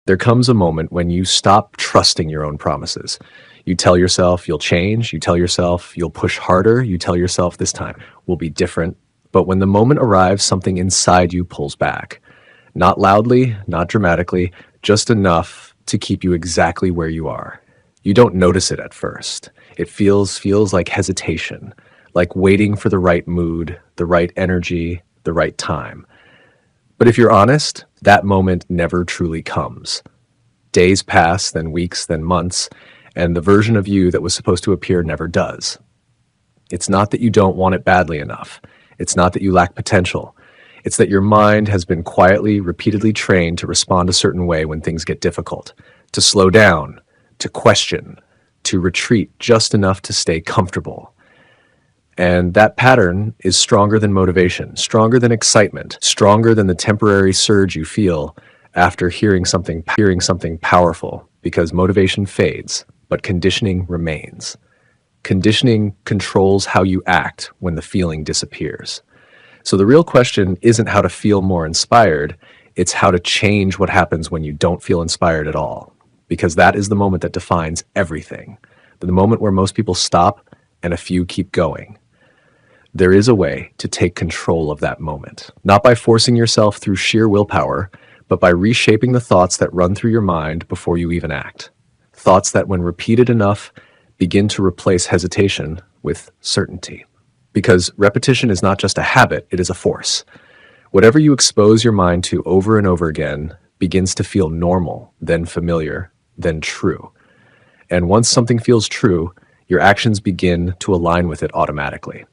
There comes a moment when you stop trusting your own promises. You tell yourself you'll change, you tell yourself you'll push harder, you tell yourself this time will be different. But when the moment arrives, something inside you pulls back. Not loudly, not dramatically, just enough to keep you exactly where you are. You don't notice it at first. It feels like hesitation, like waiting for the right mood, the right energy, the right time. But if you're honest, that moment never truly comes. Days pass, then weeks, then months, and the version of you that was supposed to appear never does. It's not that you don't want it badly enough. It's not that you lack potential. It's that your mind has been quietly, repeatedly trained to respond a certain way when things get difficult, to slow down, to question, to retreat just enough to stay comfortable. And that pattern is stronger than motivation, stronger than excitement, stronger than the temporary surge you feel after hearing something powerful, because motivation fades, but conditioning remains. Conditioning controls how you act when the feeling disappears. So the real question isn't how to feel more inspired, it's how to change what happens when you don't feel inspired at all. Because that is the moment that defines everything. The moment where most people stop and a few keep going. There is a way to take control of that moment. Not by forcing yourself through sheer willpower, but by reshaping the thoughts that run through your mind before you even act. Thoughts that, when repeated enough, begin to replace hesitation with certainty. Because repetition is not just a habit, it is a force. Whatever you expose your mind to over and over again begins to feel normal, then familiar, then true. And once something feels true, your actions begin to align with it automatically.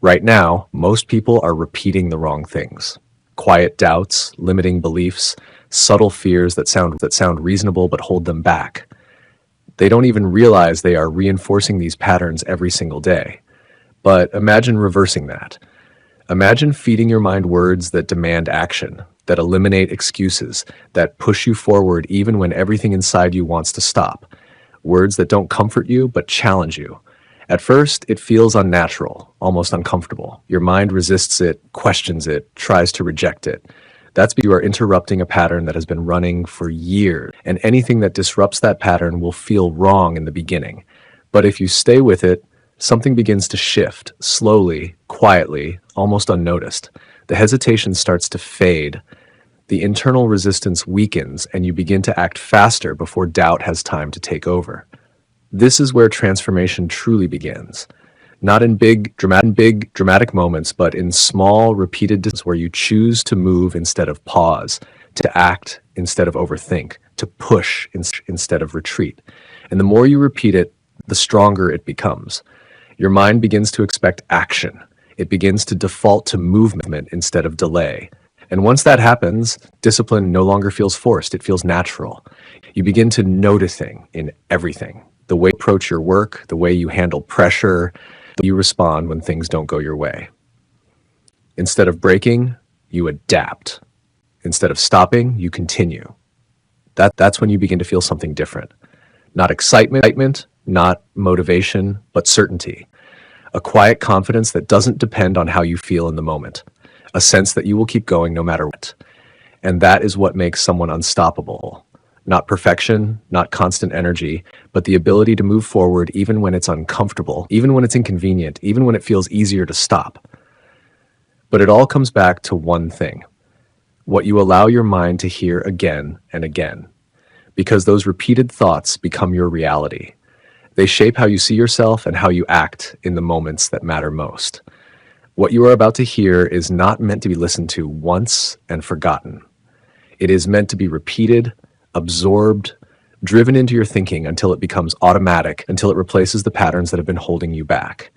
Right now, most people are repeating the wrong things. Quiet doubts, limiting beliefs, subtle fears that sound reasonable but hold them back. They don't even realize they are reinforcing these patterns every single day. But imagine reversing that. Imagine feeding your mind words that demand action, that eliminate excuses, that push you forward even when everything inside you wants to stop. Words that don't comfort you but challenge you. At first, it feels unnatural, almost uncomfortable. Your mind resists it, questions it, tries to reject it. That's because you are interrupting a pattern that has been running for years, and anything that disrupts that pattern will feel wrong in the beginning. But if you stay with it, something begins to shift, slowly, quietly, almost unnoticed. The hesitation starts to fade. The internal resistance weakens, and you begin to act faster before doubt has time to take over. This is where transformation truly begins. Not in big, dramatic moments, but in small, repeated decisions where you choose to move instead of pause, to act instead of overthink, to push instead of retreat. And the more you repeat it, the stronger it becomes. Your mind begins to expect action. It begins to default to movement instead of delay. And once that happens, discipline no longer feels forced, it feels natural. You begin to noticing in everything. The way you approach your work, the way you handle pressure, the way you respond when things don't go your way. Instead of breaking, you adapt. Instead of stopping, you continue. That's when you begin to feel something different. Not excitement, not motivation, but certainty. A quiet confidence that doesn't depend on how you feel in the moment. A sense that you will keep going no matter what. And that is what makes someone unstoppable. Not perfection, not constant energy, but the ability to move forward even when it's uncomfortable, even when it's inconvenient, even when it feels easier to stop. But it all comes back to one thing: what you allow your mind to hear again and again. Because those repeated thoughts become your reality. They shape how you see yourself and how you act in the moments that matter most. What you are about to hear is not meant to be listened to once and forgotten. It is meant to be repeated, absorbed, driven into your thinking until it becomes automatic, until it replaces the patterns that have been holding you back.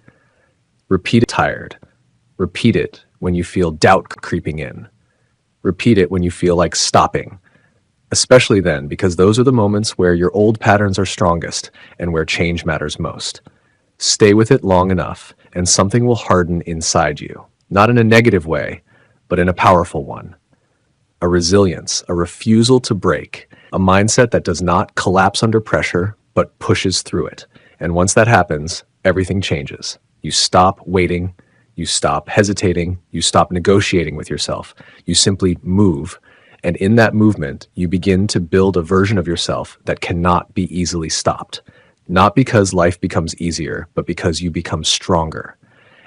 Repeat it tired. Repeat it when you feel doubt creeping in. Repeat it when you feel like stopping. Especially then, because those are the moments where your old patterns are strongest and where change matters most. Stay with it long enough, and something will harden inside you. Not in a negative way, but in a powerful one. A resilience, a refusal to break, a mindset that does not collapse under pressure, but pushes through it. And once that happens, everything changes. You stop waiting, you stop hesitating, you stop negotiating with yourself. You simply move, And in that movement, you begin to build a version of yourself that cannot be easily stopped. Not because life becomes easier, but because you become stronger.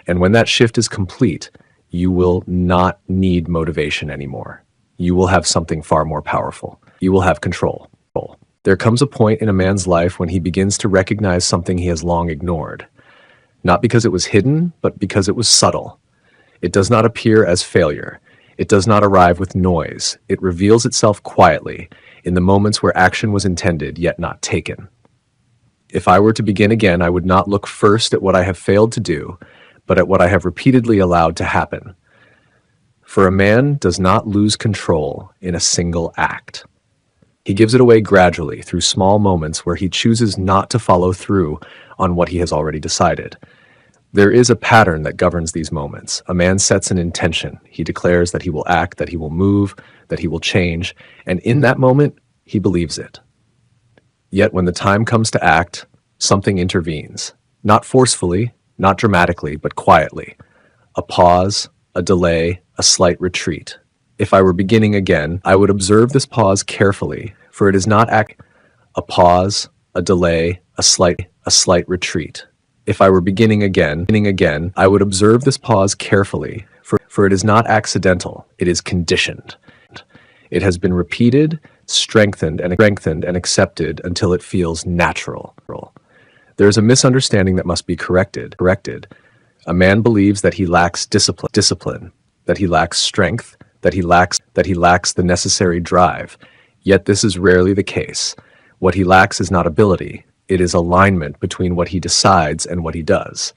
And when that shift is complete, you will not need motivation anymore. You will have something far more powerful. You will have control. There comes a point in a man's life when he begins to recognize something he has long ignored. Not because it was hidden, but because it was subtle. It does not appear as failure. It does not arrive with noise. It reveals itself quietly in the moments where action was intended yet not taken. If I were to begin again, I would not look first at what I have failed to do, but at what I have repeatedly allowed to happen. For a man does not lose control in a single act. He gives it away gradually through small moments where he chooses not to follow through on what he has already decided. There is a pattern that governs these moments. A man sets an intention. He declares that he will act, that he will move, that he will change, and in that moment, he believes it. Yet when the time comes to act, something intervenes. Not forcefully, not dramatically, but quietly. A pause, a delay, a slight retreat. If I were beginning again, I would observe this pause carefully, for it is not a pause, a delay, a slight retreat. If I were beginning again, I would observe this pause carefully, for it is not accidental, it is conditioned. It has been repeated, strengthened and accepted until it feels natural. There is a misunderstanding that must be corrected. A man believes that he lacks discipline, that he lacks strength, that he lacks the necessary drive. Yet this is rarely the case. What he lacks is not ability. It is alignment between what he decides and what he does.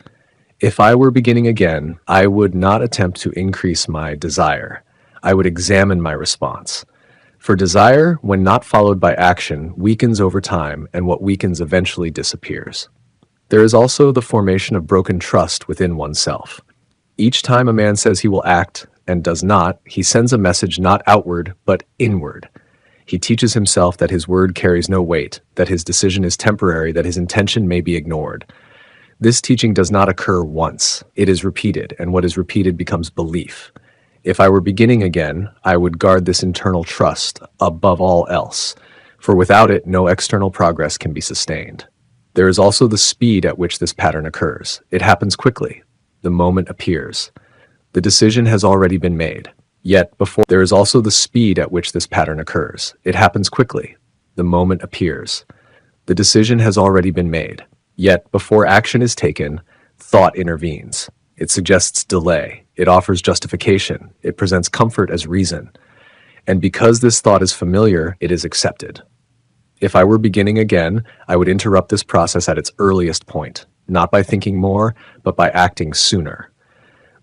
If I were beginning again, I would not attempt to increase my desire. I would examine my response. For desire, when not followed by action, weakens over time, and what weakens eventually disappears. There is also the formation of broken trust within oneself. Each time a man says he will act and does not, he sends a message not outward, but inward. He teaches himself that his word carries no weight, that his decision is temporary, that his intention may be ignored. This teaching does not occur once. It is repeated, and what is repeated becomes belief. If I were beginning again, I would guard this internal trust above all else, for without it, no external progress can be sustained. There is also the speed at which this pattern occurs. It happens quickly. The moment appears. The decision has already been made. Yet before there is also the speed at which this pattern occurs. It happens quickly. The moment appears. The decision has already been made. Yet before action is taken, thought intervenes. It suggests delay. It offers justification. It presents comfort as reason. And because this thought is familiar, it is accepted. If I were beginning again, I would interrupt this process at its earliest point, not by thinking more, but by acting sooner.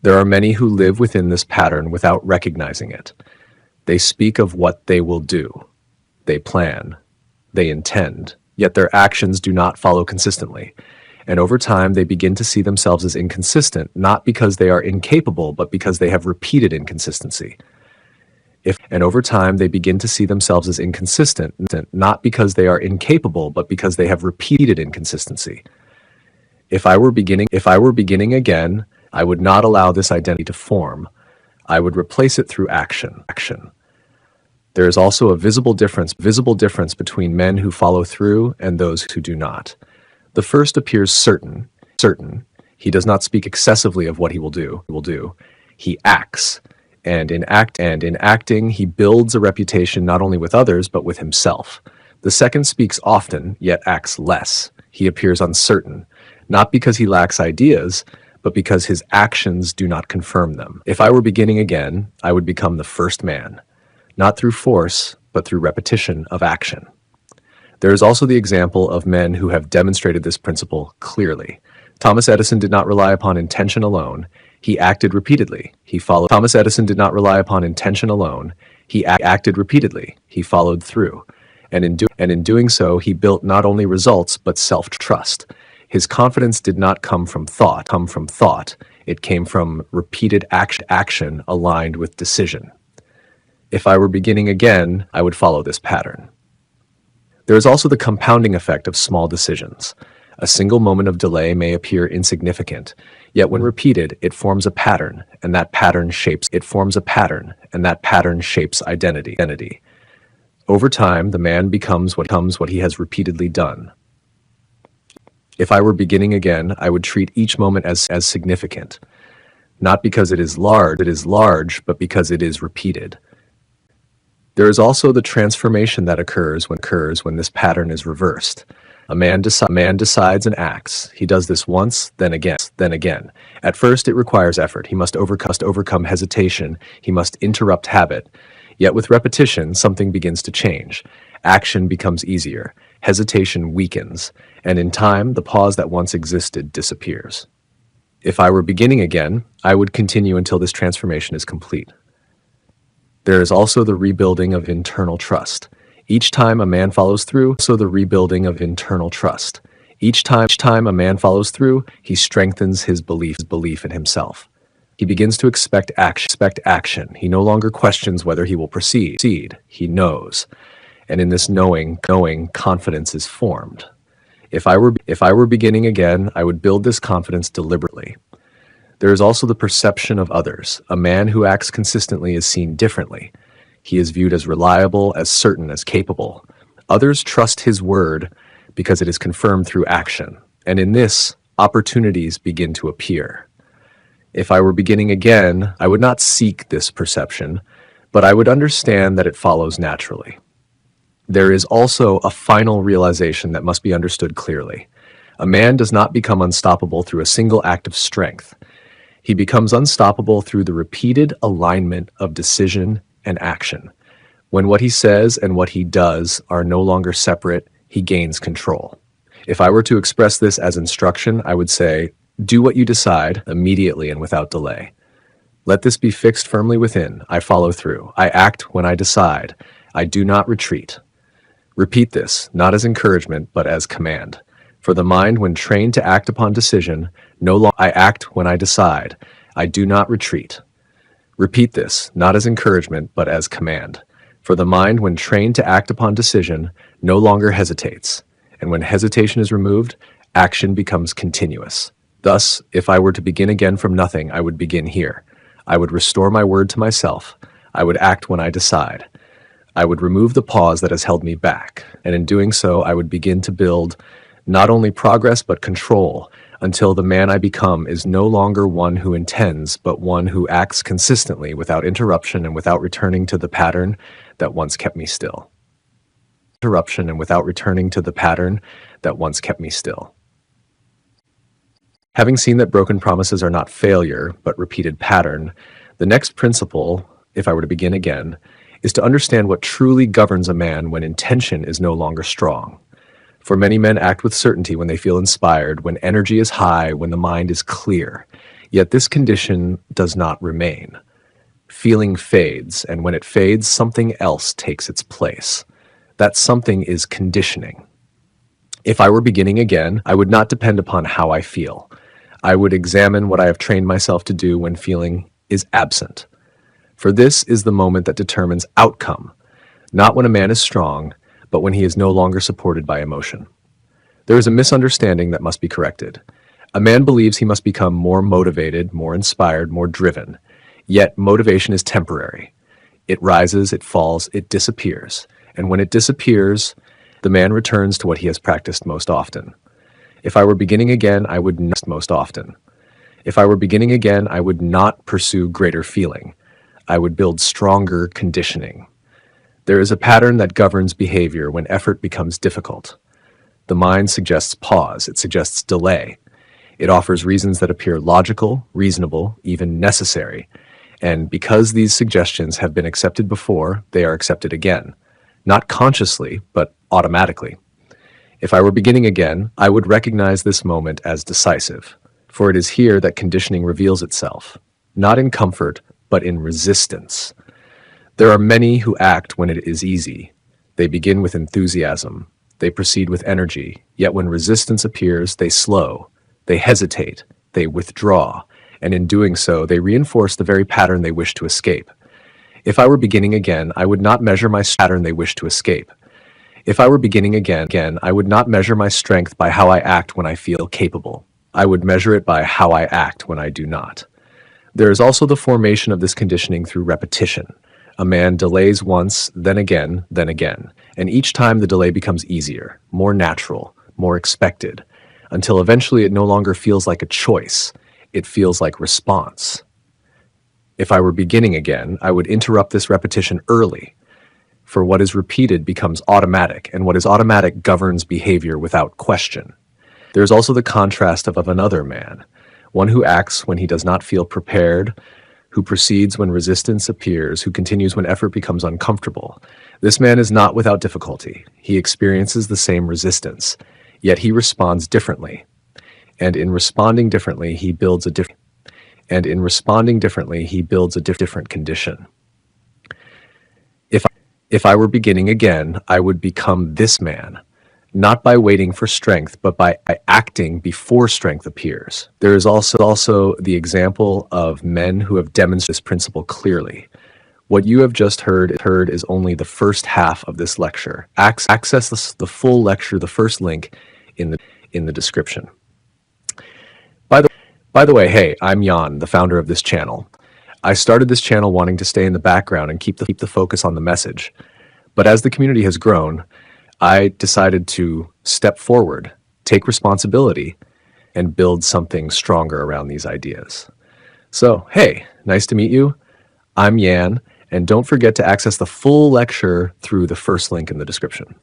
There are many who live within this pattern without recognizing it. They speak of what they will do. They plan. They intend. Yet their actions do not follow consistently. And over time, they begin to see themselves as inconsistent, not because they are incapable, but because they have repeated inconsistency. Over time, they begin to see themselves as inconsistent, not because they are incapable, but because they have repeated inconsistency. If I were beginning again, I would not allow this identity to form. I would replace it through action. There is also a visible difference between men who follow through and those who do not. The first appears certain. He does not speak excessively of what he will do. He acts. And in acting, he builds a reputation not only with others, but with himself. The second speaks often, yet acts less. He appears uncertain, not because he lacks ideas, but because his actions do not confirm them. If I were beginning again, I would become the first man, not through force, but through repetition of action. There is also the example of men who have demonstrated this principle clearly. Thomas Edison did not rely upon intention alone. He acted repeatedly. Thomas Edison did not rely upon intention alone. He acted repeatedly. He followed through. And in doing so, he built not only results, but self-trust. His confidence did not come from thought. It came from repeated action aligned with decision. If I were beginning again, I would follow this pattern. There is also the compounding effect of small decisions. A single moment of delay may appear insignificant, yet when repeated, it forms a pattern, and that pattern shapes identity. Over time, the man becomes what he has repeatedly done. If I were beginning again, I would treat each moment as significant, not because it is large, but because it is repeated. There is also the transformation that occurs when this pattern is reversed. A man decides and acts. He does this once, then again. At first, it requires effort. He must overcome hesitation. He must interrupt habit. Yet with repetition, something begins to change. Action becomes easier. Hesitation weakens. And in time, the pause that once existed disappears. If I were beginning again, I would continue until this transformation is complete. There is also the rebuilding of internal trust. Each time a man follows through, Each time a man follows through, he strengthens his belief in himself. He begins to expect action. He no longer questions whether he will proceed. He knows. And in this knowing, confidence is formed. If I were beginning again, I would build this confidence deliberately. There is also the perception of others. A man who acts consistently is seen differently. He is viewed as reliable, as certain, as capable. Others trust his word because it is confirmed through action. And in this, opportunities begin to appear. If I were beginning again, I would not seek this perception, but I would understand that it follows naturally. There is also a final realization that must be understood clearly. A man does not become unstoppable through a single act of strength. He becomes unstoppable through the repeated alignment of decision and action. When what he says and what he does are no longer separate, he gains control. If I were to express this as instruction, I would say, do what you decide immediately and without delay. Let this be fixed firmly within. I follow through. I act when I decide. I do not retreat. Repeat this, not as encouragement, but as command. For the mind, when trained to act upon decision, I act when I decide. I do not retreat. Repeat this, not as encouragement, but as command. For the mind, when trained to act upon decision, no longer hesitates. And when hesitation is removed, action becomes continuous. Thus, if I were to begin again from nothing, I would begin here. I would restore my word to myself. I would act when I decide. I would remove the pause that has held me back. And in doing so, I would begin to build not only progress, but control, until the man I become is no longer one who intends, but one who acts consistently without interruption and without returning to the pattern that once kept me still. Having seen that broken promises are not failure, but repeated pattern, the next principle, if I were to begin again, is to understand what truly governs a man when intention is no longer strong. For many men act with certainty when they feel inspired, when energy is high, when the mind is clear. Yet this condition does not remain. Feeling fades, and when it fades, something else takes its place. That something is conditioning. If I were beginning again, I would not depend upon how I feel. I would examine what I have trained myself to do when feeling is absent. For this is the moment that determines outcome, not when a man is strong, but when he is no longer supported by emotion. There is a misunderstanding that must be corrected. A man believes he must become more motivated, more inspired, more driven. Yet motivation is temporary. It rises, it falls, it disappears. And when it disappears, the man returns to what he has practiced most often. If I were beginning again, I would not pursue greater feeling. I would build stronger conditioning. There is a pattern that governs behavior when effort becomes difficult. The mind suggests pause, it suggests delay. It offers reasons that appear logical, reasonable, even necessary. And because these suggestions have been accepted before, they are accepted again. Not consciously, but automatically. If I were beginning again, I would recognize this moment as decisive, for it is here that conditioning reveals itself, not in comfort, but in resistance. There are many who act when it is easy. They begin with enthusiasm. They proceed with energy. Yet when resistance appears, they slow. They hesitate. They withdraw. And in doing so, they reinforce the very pattern they wish to escape. If I were beginning again, I would not measure my pattern they wish to escape. If I were beginning again, I would not measure my strength by how I act when I feel capable. I would measure it by how I act when I do not. There is also the formation of this conditioning through repetition. A man delays once, then again, and each time the delay becomes easier, more natural, more expected, until eventually it no longer feels like a choice. It feels like response. If I were beginning again, I would interrupt this repetition early, for what is repeated becomes automatic, and what is automatic governs behavior without question. There is also the contrast of another man, one who acts when he does not feel prepared, who proceeds when resistance appears, who continues when effort becomes uncomfortable. This man is not without difficulty. He experiences the same resistance, yet he responds differently. And in responding differently, he builds a different condition. If I were beginning again, I would become this man, not by waiting for strength, but by acting before strength appears. There is also the example of men who have demonstrated this principle clearly. What you have just heard is only the first half of this lecture. Access the full lecture, the first link in the description. By the way, hey, I'm Jan, the founder of this channel. I started this channel wanting to stay in the background and keep the focus on the message. But as the community has grown, I decided to step forward, take responsibility, and build something stronger around these ideas. So, hey, nice to meet you. I'm Yan, and don't forget to access the full lecture through the first link in the description.